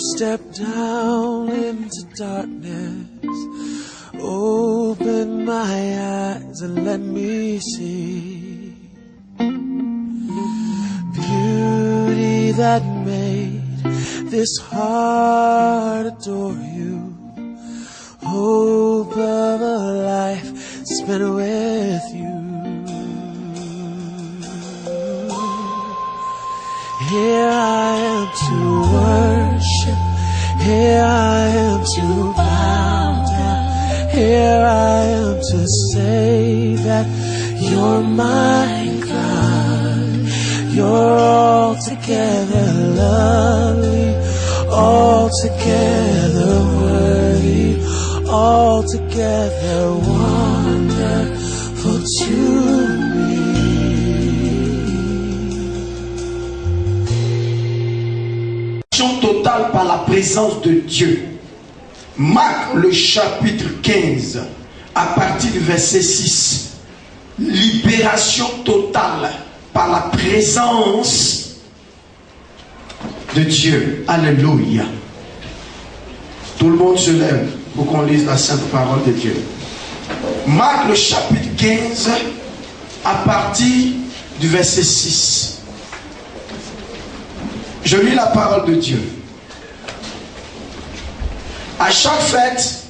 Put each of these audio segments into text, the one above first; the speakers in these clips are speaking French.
step down into darkness, open my eyes and let me see beauty that made this heart adore you, hope of a life spent with you. Here I am to worship, here I am to bow down, here I am to say that you're my God. You're altogether lovely, altogether worthy, altogether wonderful to me. Totale par la présence de Dieu. Marc le chapitre 15 à partir du verset 6. Libération totale par la présence de Dieu. Alléluia. Tout le monde se lève pour qu'on lise la sainte parole de Dieu. Marc le chapitre 15 à partir du verset 6. Je lis la parole de Dieu. À chaque fête,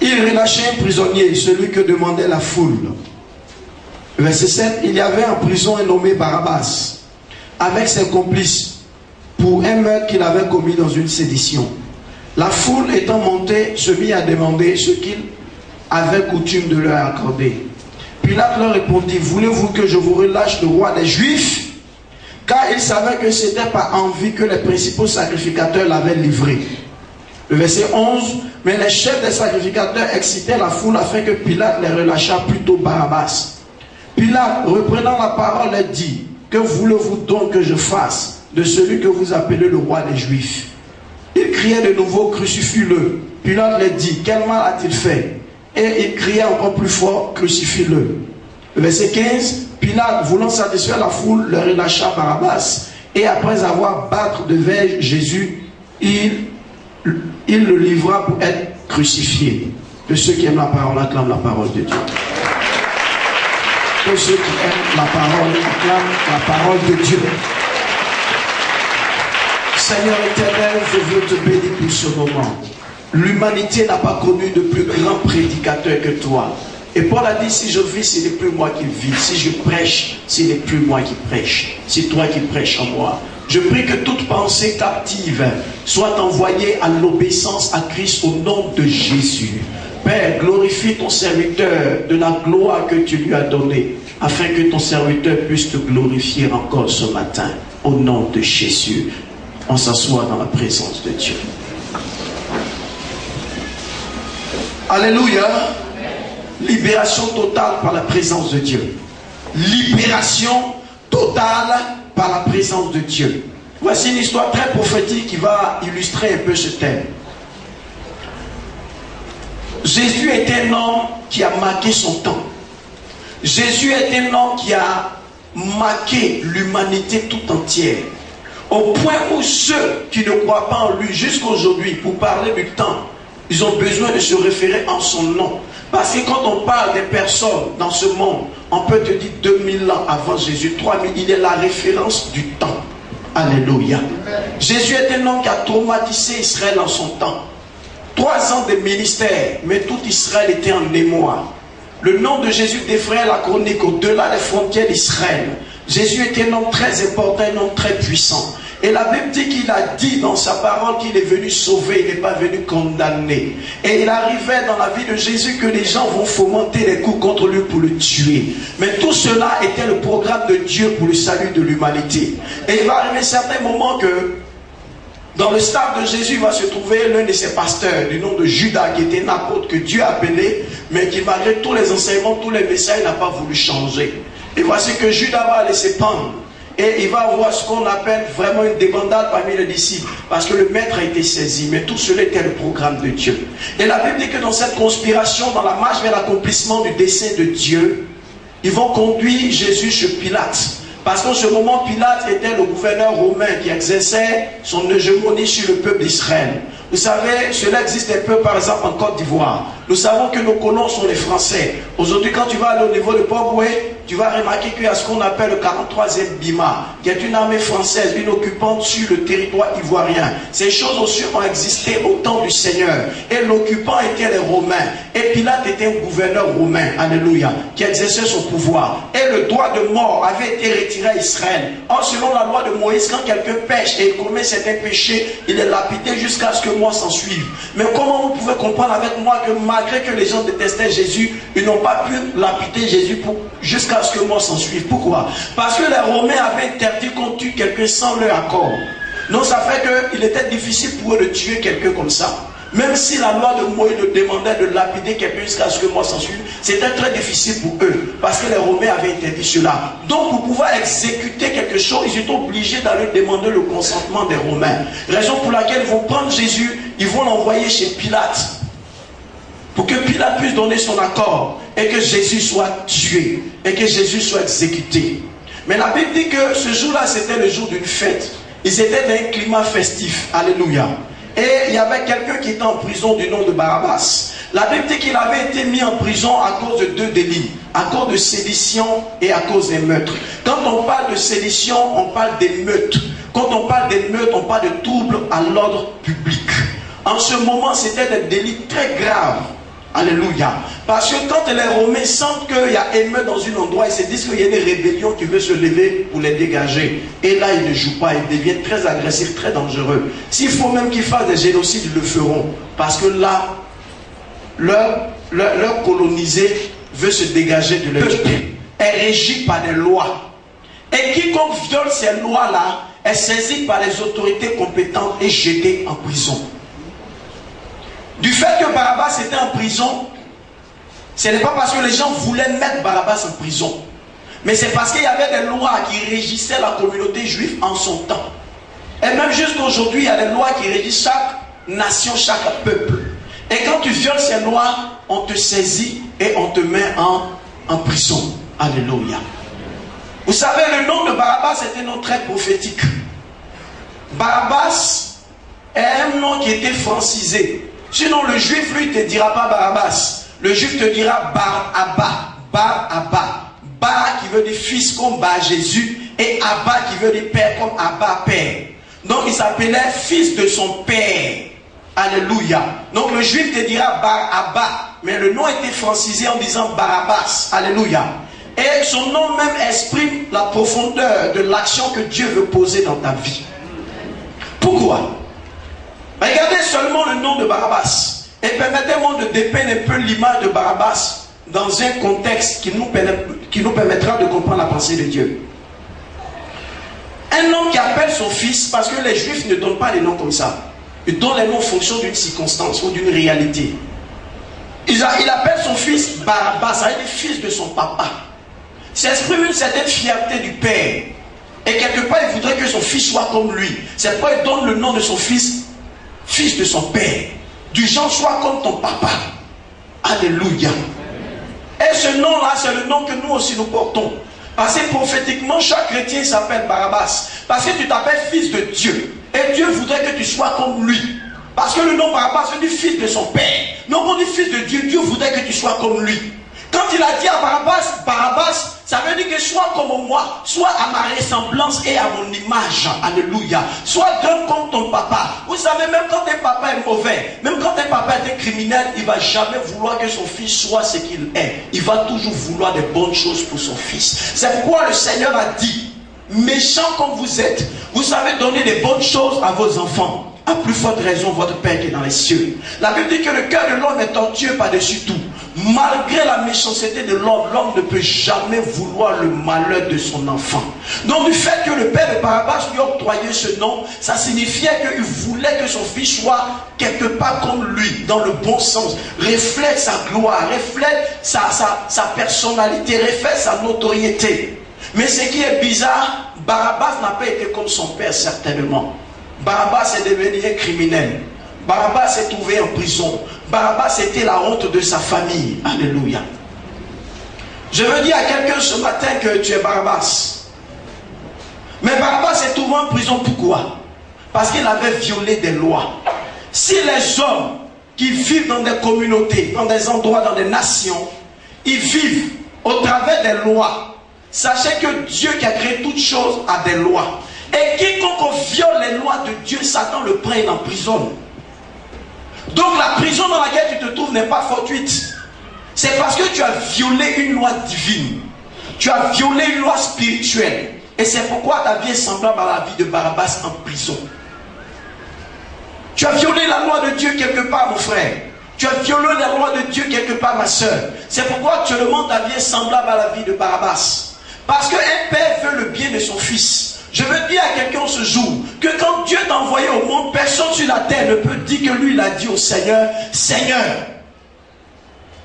il relâchait un prisonnier, celui que demandait la foule. Verset 7, il y avait en prison un nommé Barabbas, avec ses complices, pour un meurtre qu'il avait commis dans une sédition. La foule étant montée, se mit à demander ce qu'il avait coutume de leur accorder. Pilate leur répondit, voulez-vous que je vous relâche le roi des Juifs? Car il savait que c'était par envie que les principaux sacrificateurs l'avaient livré. Le verset 11, mais les chefs des sacrificateurs excitaient la foule afin que Pilate les relâchât plutôt Barabbas. Pilate, reprenant la parole, leur dit, que voulez-vous donc que je fasse de celui que vous appelez le roi des Juifs? Il criait de nouveau, crucifie-le. Pilate leur dit, quel mal a-t-il fait? Et il criait encore plus fort, crucifie-le. Le verset 15, Pilate, voulant satisfaire la foule, leur relâcha Barabbas. Et après avoir battu de verge Jésus, il le livra pour être crucifié. De ceux qui aiment la parole, acclament la parole de Dieu. De ceux qui aiment la parole, acclament la parole de Dieu. Seigneur éternel, je veux te bénir pour ce moment. L'humanité n'a pas connu de plus grand prédicateur que toi. Et Paul a dit, si je vis, ce n'est plus moi qui vis. Si je prêche, ce n'est plus moi qui prêche. C'est toi qui prêches en moi. Je prie que toute pensée captive soit envoyée à l'obéissance à Christ au nom de Jésus. Père, glorifie ton serviteur de la gloire que tu lui as donnée, afin que ton serviteur puisse te glorifier encore ce matin. Au nom de Jésus, on s'assoit dans la présence de Dieu. Alléluia. Libération totale par la présence de Dieu. Libération totale par la présence de Dieu. Voici une histoire très prophétique qui va illustrer un peu ce thème. Jésus est un homme qui a marqué son temps. Jésus est un homme qui a marqué l'humanité tout entière. Au point où ceux qui ne croient pas en lui jusqu'à aujourd'hui, pour parler du temps, ils ont besoin de se référer en son nom. Parce que quand on parle des personnes dans ce monde, on peut te dire 2000 ans avant Jésus, 3000, il est la référence du temps. Alléluia. Jésus est un homme qui a traumatisé Israël en son temps. 3 ans de ministère, mais tout Israël était en émoi. Le nom de Jésus défrayait la chronique au-delà des frontières d'Israël. Jésus était un homme très important, un homme très puissant. Et la Bible dit qu'il a dit dans sa parole qu'il est venu sauver, il n'est pas venu condamner. Et il arrivait dans la vie de Jésus que les gens vont fomenter les coups contre lui pour le tuer. Mais tout cela était le programme de Dieu pour le salut de l'humanité. Et il va arriver un certain moment que dans le stade de Jésus va se trouver l'un de ses pasteurs du nom de Judas, qui était un apôtre que Dieu a appelé, mais qui malgré tous les enseignements, tous les messages, n'a pas voulu changer. Et voici que Judas va laisser pendre. Et il va avoir ce qu'on appelle vraiment une débandade parmi les disciples. Parce que le maître a été saisi. Mais tout cela était le programme de Dieu. Et la Bible dit que dans cette conspiration, dans la marche vers l'accomplissement du dessein de Dieu, ils vont conduire Jésus chez Pilate. Parce qu'en ce moment, Pilate était le gouverneur romain qui exerçait son hégémonie sur le peuple d'Israël. Vous savez, cela existe un peu par exemple en Côte d'Ivoire. Nous savons que nos colons sont les Français. Aujourd'hui, quand tu vas aller au niveau de Port-Boué, tu vas remarquer qu'il y a ce qu'on appelle le 43e BIMA, qui est une armée française, une occupante sur le territoire ivoirien. Ces choses aussi ont existé au temps du Seigneur. Et l'occupant était les Romains. Et Pilate était un gouverneur romain, alléluia, qui exerçait son pouvoir. Et le droit de mort avait été retiré à Israël. Or, selon la loi de Moïse, quand quelqu'un pêche et il commet certains péchés, il est lapidé jusqu'à ce que moi s'en suive. Mais comment vous pouvez comprendre avec moi que malgré que les gens détestaient Jésus, ils n'ont pas pu lapider Jésus jusqu'à ce que moi s'en suive? Pourquoi? Parce que les Romains avaient interdit qu'on tue quelqu'un sans leur accord. Donc ça fait qu'il était difficile pour eux de tuer quelqu'un comme ça. Même si la loi de Moïse nous demandait de lapider quelqu'un jusqu'à ce que moi s'en suive, c'était très difficile pour eux. Parce que les Romains avaient interdit cela. Donc pour pouvoir exécuter quelque chose, ils étaient obligés d'aller demander le consentement des Romains. Raison pour laquelle ils vont prendre Jésus, ils vont l'envoyer chez Pilate. Pour que Pilate puisse donner son accord et que Jésus soit tué et que Jésus soit exécuté. Mais la Bible dit que ce jour-là, c'était le jour d'une fête. Ils étaient dans un climat festif. Alléluia. Et il y avait quelqu'un qui était en prison du nom de Barabbas. La Bible dit qu'il avait été mis en prison à cause de 2 délits. À cause de sédition et à cause des meurtres. Quand on parle de sédition, on parle d'émeutes. Quand on parle d'émeutes, on parle de troubles à l'ordre public. En ce moment, c'était des délits très graves. Alléluia. Parce que quand les Romains sentent qu'il y a émeute dans un endroit, ils se disent qu'il y a une rébellion qui veut se lever pour les dégager. Et là, ils ne jouent pas, ils deviennent très agressifs, très dangereux. S'il faut même qu'ils fassent des génocides, ils le feront. Parce que là, leur colonisé veut se dégager de leur peuple. Est régi par des lois. Et quiconque viole ces lois-là est saisi par les autorités compétentes et jeté en prison. Du fait que Barabbas était en prison, ce n'est pas parce que les gens voulaient mettre Barabbas en prison, mais c'est parce qu'il y avait des lois qui régissaient la communauté juive en son temps. Et même jusqu'à aujourd'hui, il y a des lois qui régissent chaque nation, chaque peuple. Et quand tu violes ces lois, on te saisit et on te met en prison. Alléluia. Vous savez, le nom de Barabbas est un nom très prophétique. Barabbas est un nom qui était francisé. Sinon, le juif, lui, ne te dira pas Barabbas. Le juif te dira Bar-Abba. Bar-Abba. Bar qui veut dire fils comme Bar Jésus. Et Abba qui veut dire père comme Abba père. Donc, il s'appelait fils de son père. Alléluia. Donc, le juif te dira Bar-Abba. Mais le nom était francisé en disant Barabbas. Alléluia. Et son nom même exprime la profondeur de l'action que Dieu veut poser dans ta vie. Pourquoi? Regardez seulement le nom de Barabbas. Et permettez-moi de dépeindre un peu l'image de Barabbas dans un contexte qui nous permettra de comprendre la pensée de Dieu. Un homme qui appelle son fils, parce que les Juifs ne donnent pas les noms comme ça. Ils donnent les noms en fonction d'une circonstance ou d'une réalité. Il appelle son fils Barabbas, ça veut dire fils de son papa. Ça exprime une certaine fierté du père. Et quelque part, il voudrait que son fils soit comme lui. C'est pourquoi il donne le nom de son fils, fils de son père. Du genre, sois comme ton papa. Alléluia. Et ce nom-là, c'est le nom que nous aussi nous portons. Parce que prophétiquement, chaque chrétien s'appelle Barabbas. Parce que tu t'appelles fils de Dieu. Et Dieu voudrait que tu sois comme lui. Parce que le nom Barabbas veut dire fils de son père. Donc on dit fils de Dieu, Dieu voudrait que tu sois comme lui. Quand il a dit à Barabbas, Barabbas, ça veut dire que sois comme moi, sois à ma ressemblance et à mon image. Alléluia. Sois grand comme ton papa. Vous savez, même quand un papa est mauvais, même quand un papa est un criminel, il ne va jamais vouloir que son fils soit ce qu'il est. Il va toujours vouloir des bonnes choses pour son fils. C'est pourquoi le Seigneur a dit, méchants comme vous êtes, vous savez donner des bonnes choses à vos enfants. À plus forte raison, votre Père qui est dans les cieux. La Bible dit que le cœur de l'homme est tortueux par-dessus tout. Malgré la méchanceté de l'homme, l'homme ne peut jamais vouloir le malheur de son enfant. Donc du fait que le père de Barabbas lui a octroyé ce nom, ça signifiait qu'il voulait que son fils soit quelque part comme lui, dans le bon sens, reflète sa gloire, reflète sa personnalité, reflète sa notoriété. Mais ce qui est bizarre, Barabbas n'a pas été comme son père certainement. Barabbas est devenu un criminel. Barabbas s'est trouvé en prison. Barabbas était la honte de sa famille. Alléluia. Je veux dire à quelqu'un ce matin que tu es Barabbas. Mais Barabbas s'est trouvé en prison. Pourquoi? Parce qu'il avait violé des lois. Si les hommes qui vivent dans des communautés, dans des endroits, dans des nations, ils vivent au travers des lois, sachez que Dieu qui a créé toutes choses a des lois. Et quiconque viole les lois de Dieu, Satan le prend et l'emprisonne. Donc la prison dans laquelle tu te trouves n'est pas fortuite. C'est parce que tu as violé une loi divine. Tu as violé une loi spirituelle. Et c'est pourquoi ta vie est semblable à la vie de Barabbas en prison. Tu as violé la loi de Dieu quelque part, mon frère. Tu as violé la loi de Dieu quelque part, ma soeur. C'est pourquoi actuellement ta vie est semblable à la vie de Barabbas. Parce qu'un père veut le bien de son fils. Je veux dire à quelqu'un ce jour que quand Dieu t'a envoyé au monde, personne sur la terre ne peut dire que lui il a dit au Seigneur, Seigneur,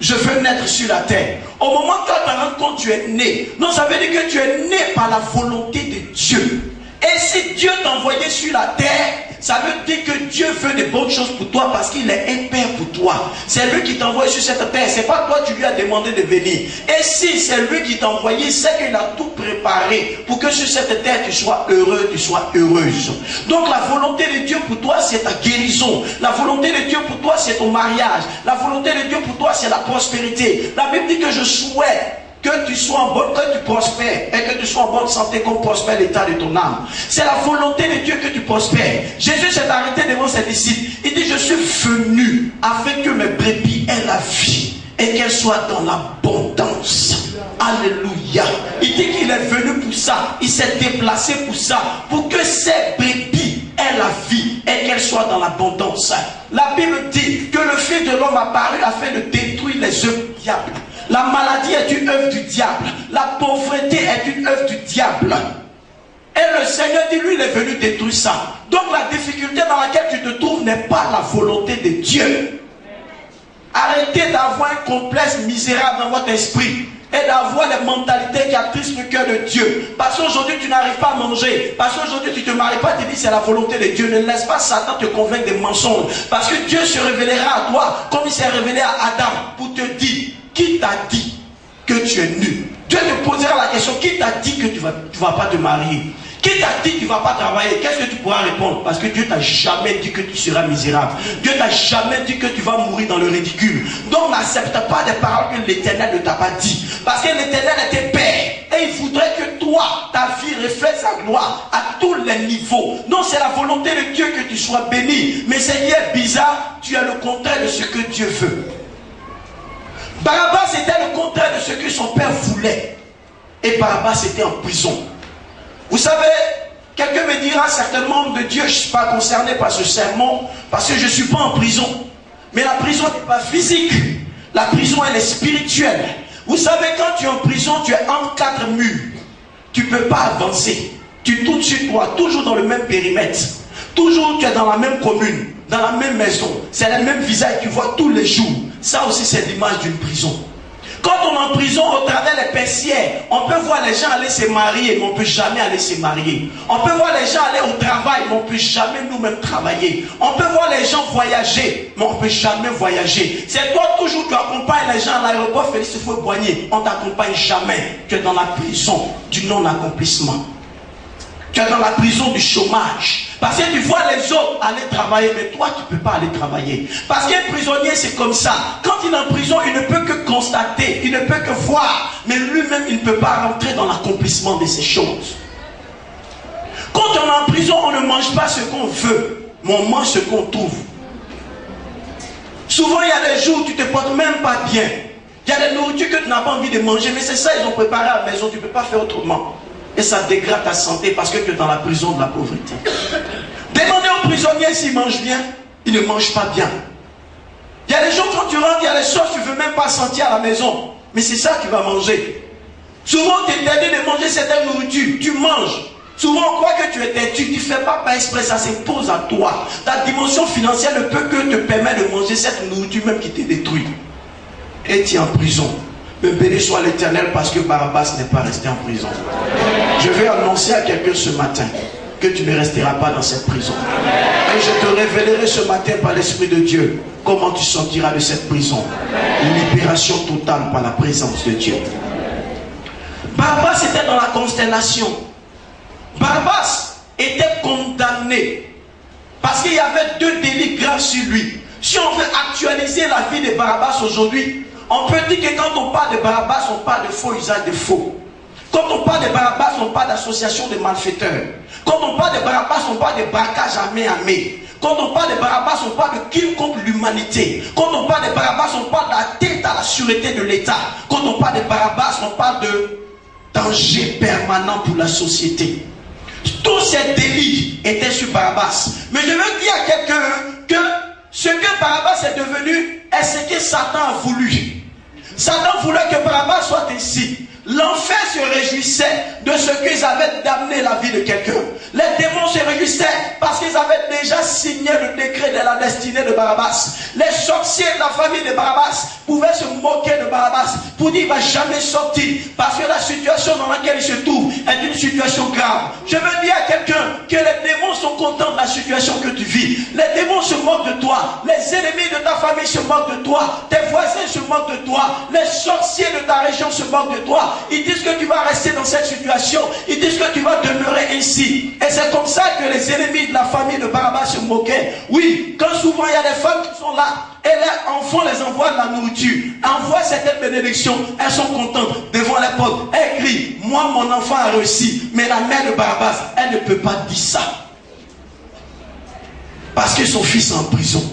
je veux naître sur la terre. Au moment où tu te rends compte que tu es né, non, ça veut dire que tu es né par la volonté de Dieu. Et si Dieu t'a envoyé sur la terre, ça veut dire que Dieu veut de bonnes choses pour toi parce qu'il est un père pour toi. C'est lui qui t'a envoyé sur cette terre. C'est pas toi qui lui as demandé de venir. Et si c'est lui qui t'a envoyé, c'est qu'il a tout préparé pour que sur cette terre tu sois heureux, tu sois heureuse. Donc la volonté de Dieu pour toi, c'est ta guérison. La volonté de Dieu pour toi, c'est ton mariage. La volonté de Dieu pour toi, c'est la prospérité. La Bible dit que je souhaite que tu sois en bonne, que tu prospères et que tu sois en bonne santé comme prospère l'état de ton âme. C'est la volonté de Dieu que tu prospères. Jésus s'est arrêté devant ses disciples. Il dit, je suis venu afin que mes brebis aient la vie et qu'elles soient dans l'abondance. Alléluia. Il dit qu'il est venu pour ça. Il s'est déplacé pour ça. Pour que ces brebis aient la vie et qu'elles soient dans l'abondance. La Bible dit que le Fils de l'homme a apparu afin de détruire les œuvres du diable. La maladie est une œuvre du diable. La pauvreté est une œuvre du diable. Et le Seigneur dit, lui, il est venu détruire ça. Donc la difficulté dans laquelle tu te trouves n'est pas la volonté de Dieu. Arrêtez d'avoir un complexe misérable dans votre esprit et d'avoir les mentalités qui attristent le cœur de Dieu. Parce qu'aujourd'hui tu n'arrives pas à manger. Parce qu'aujourd'hui tu ne te maries pas, tu dis c'est la volonté de Dieu. Ne laisse pas Satan te convaincre des mensonges. Parce que Dieu se révélera à toi comme il s'est révélé à Adam pour te dire, qui t'a dit que tu es nul? Dieu te posera la question, qui t'a dit que tu vas pas te marier? Qui t'a dit que tu ne vas pas travailler? Qu'est-ce que tu pourras répondre? Parce que Dieu t'a jamais dit que tu seras misérable. Dieu t'a jamais dit que tu vas mourir dans le ridicule. Donc n'accepte pas des paroles que l'Éternel ne t'a pas dit. Parce que l'Éternel est tes pères. Et il voudrait que toi, ta vie reflète sa gloire à tous les niveaux. Donc c'est la volonté de Dieu que tu sois béni. Mais Seigneur, bizarre, tu es le contraire de ce que Dieu veut. Barabbas était le contraire de ce que son père voulait. Et Barabbas était en prison. Vous savez, quelqu'un me dira certainement de Dieu, je ne suis pas concerné par ce sermon, parce que je ne suis pas en prison. Mais la prison n'est pas physique. La prison, elle est spirituelle. Vous savez, quand tu es en prison, tu es entre quatre murs. Tu ne peux pas avancer. Tu tournes sur toi, toujours dans le même périmètre. Toujours, tu es dans la même commune, dans la même maison. C'est le même visage que tu vois tous les jours. Ça aussi, c'est l'image d'une prison. Quand on est en prison, au travers des persières, on peut voir les gens aller se marier, mais on ne peut jamais aller se marier. On peut voir les gens aller au travail, mais on ne peut jamais nous-mêmes travailler. On peut voir les gens voyager, mais on ne peut jamais voyager. C'est toi toujours, tu accompagnes les gens à l'aéroport Félix Houphouët-Boigny. On ne t'accompagne jamais. Tu es dans la prison du non-accomplissement. Tu es dans la prison du chômage. Parce que tu vois les autres aller travailler, mais toi tu ne peux pas aller travailler. Parce qu'un prisonnier c'est comme ça. Quand il est en prison, il ne peut que constater, il ne peut que voir. Mais lui-même, il ne peut pas rentrer dans l'accomplissement de ces choses. Quand on est en prison, on ne mange pas ce qu'on veut, mais on mange ce qu'on trouve. Souvent, il y a des jours où tu ne te portes même pas bien. Il y a des nourritures que tu n'as pas envie de manger, mais c'est ça, ils ont préparé à la maison, tu ne peux pas faire autrement. Et ça dégrade ta santé parce que tu es dans la prison de la pauvreté. Demandez aux prisonniers s'ils mangent bien. Ils ne mangent pas bien. Il y a des jours quand tu rentres, il y a des choses que tu ne veux même pas sentir à la maison. Mais c'est ça que tu vas manger. Souvent tu es interdit de manger certaines nourritures. Tu manges. Souvent on croit que tu es têtu. Tu ne fais pas par exprès, ça s'impose à toi. Ta dimension financière ne peut que te permettre de manger cette nourriture même qui te détruit. Et tu es en prison. Mais béni soit l'Éternel parce que Barabbas n'est pas resté en prison. Je vais annoncer à quelqu'un ce matin que tu ne resteras pas dans cette prison. Et je te révélerai ce matin par l'Esprit de Dieu comment tu sortiras de cette prison. Une libération totale par la présence de Dieu. Barabbas était dans la consternation. Barabbas était condamné parce qu'il y avait 2 délits graves sur lui. Si on veut actualiser la vie de Barabbas aujourd'hui, on peut dire que quand on parle de Barabbas, on parle de faux usage de faux. Quand on parle de Barabbas, on parle d'association de malfaiteurs. Quand on parle de Barabbas, on parle de braquage à main à main. Quand on parle de Barabbas, on parle de crime contre l'humanité. Quand on parle de Barabbas, on parle d'atteinte à la sûreté de l'État. Quand on parle de Barabbas, on parle de danger permanent pour la société. Tous ces délits étaient sur Barabbas. Mais je veux dire à quelqu'un que ce que Barabbas est devenu est ce que Satan a voulu. Satan voulait que Barabbas soit ainsi. L'enfer se réjouissait de ce qu'ils avaient damné la vie de quelqu'un. Les démons se réjouissaient parce qu'ils avaient déjà signé le décret de la destinée de Barabbas. Les sorciers de la famille de Barabbas pouvaient se moquer de Barabbas pour dire qu'il ne va jamais sortir parce que la situation dans laquelle il se trouve est une situation grave. Je veux dire à quelqu'un que les démons sont contents de la situation que tu vis. Les démons se moquent de toi. Les ennemis de ta famille se moquent de toi. Tes voisins se moquent de toi. Les sorciers de ta région se moquent de toi. Ils disent que tu vas rester dans cette situation. Ils disent que tu vas demeurer ainsi. Et c'est comme ça que les ennemis de la famille de Barabbas se moquaient. Oui, quand souvent il y a des femmes qui sont là et leurs enfants les envoient de la nourriture, envoient certaines bénédictions, elles sont contentes devant les portes. Elles crient, moi mon enfant a réussi. Mais la mère de Barabbas, elle ne peut pas dire ça. Parce que son fils est en prison.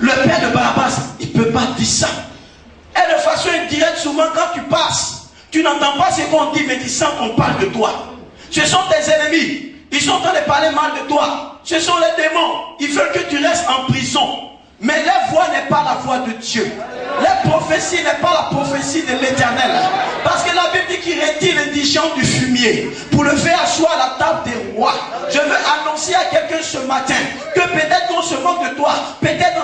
Le père de Barabbas, il ne peut pas dire ça. Et de façon indirecte, souvent quand tu passes, tu n'entends pas ce qu'on dit, mais tu sens qu'on parle de toi. Ce sont tes ennemis. Ils sont en train de parler mal de toi. Ce sont les démons. Ils veulent que tu restes en prison. Mais leur voix n'est pas la voix de Dieu. Leur prophétie n'est pas la prophétie de l'Éternel. Parce que la Bible dit qu'il retire l'indigent du fumier pour le faire asseoir à la table des rois. Je veux annoncer à quelqu'un ce matin que peut-être qu'on se moque de toi. Peut-être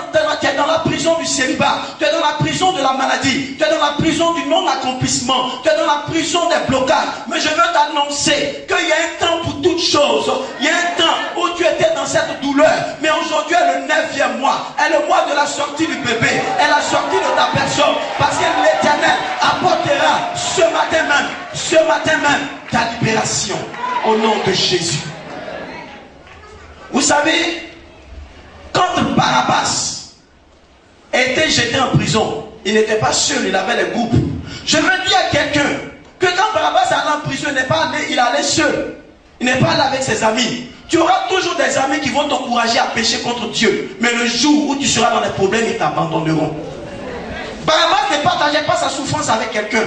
tu es dans la prison du célibat. Tu es dans la prison de la maladie. Tu es dans la prison du non-accomplissement. Tu es dans la prison des blocages. Mais je veux t'annoncer qu'il y a un temps pour toutes choses. Il y a un temps où tu étais dans cette douleur. Mais aujourd'hui est le 9e mois. Est le mois de la sortie du bébé. Est la sortie de ta personne. Parce que l'Éternel apportera ce matin même, ta libération. Au nom de Jésus. Vous savez, quand Barabbas était jeté en prison, il n'était pas seul, il avait des groupes. Je veux dire à quelqu'un que quand Barabbas allait en prison, il allait seul. Il n'est pas allé avec ses amis. Tu auras toujours des amis qui vont t'encourager à pécher contre Dieu. Mais le jour où tu seras dans les problèmes, ils t'abandonneront. Barabbas ne partageait pas sa souffrance avec quelqu'un.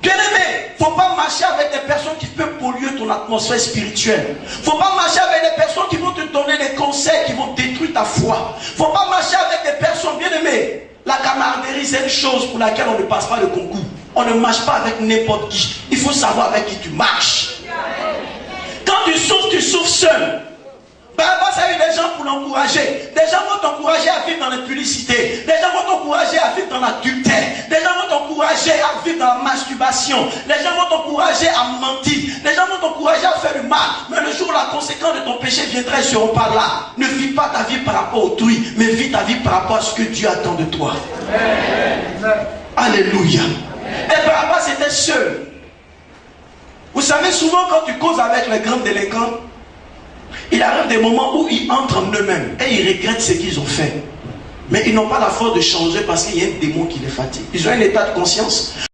Bien-aimé, il ne faut pas marcher avec des personnes qui peuvent polluer ton atmosphère spirituelle. Il ne faut pas marcher avec des personnes qui vont te donner des conseils qui vont détruire ta foi. Il ne faut pas marcher avec des personnes, bien-aimé. La camaraderie, c'est une chose pour laquelle on ne passe pas le concours. On ne marche pas avec n'importe qui. Il faut savoir avec qui tu marches. Quand tu souffres seul. Barabbas a eu des gens pour l'encourager. Des gens vont t'encourager à vivre dans l'impudicité. Des gens vont t'encourager à vivre dans l'adultère. Des gens vont t'encourager à vivre dans la masturbation. Les gens vont t'encourager à mentir. Les gens vont t'encourager à faire du mal. Mais le jour où la conséquence de ton péché viendra, ils ne seront pas là. Ne vis pas ta vie par rapport à autrui, mais vis ta vie par rapport à ce que Dieu attend de toi. Alléluia. Et Barabbas était seul. Vous savez, souvent quand tu causes avec les grands délinquants, il arrive des moments où ils entrent en eux-mêmes et ils regrettent ce qu'ils ont fait. Mais ils n'ont pas la force de changer parce qu'il y a un démon qui les fatigue. Ils ont un état de conscience.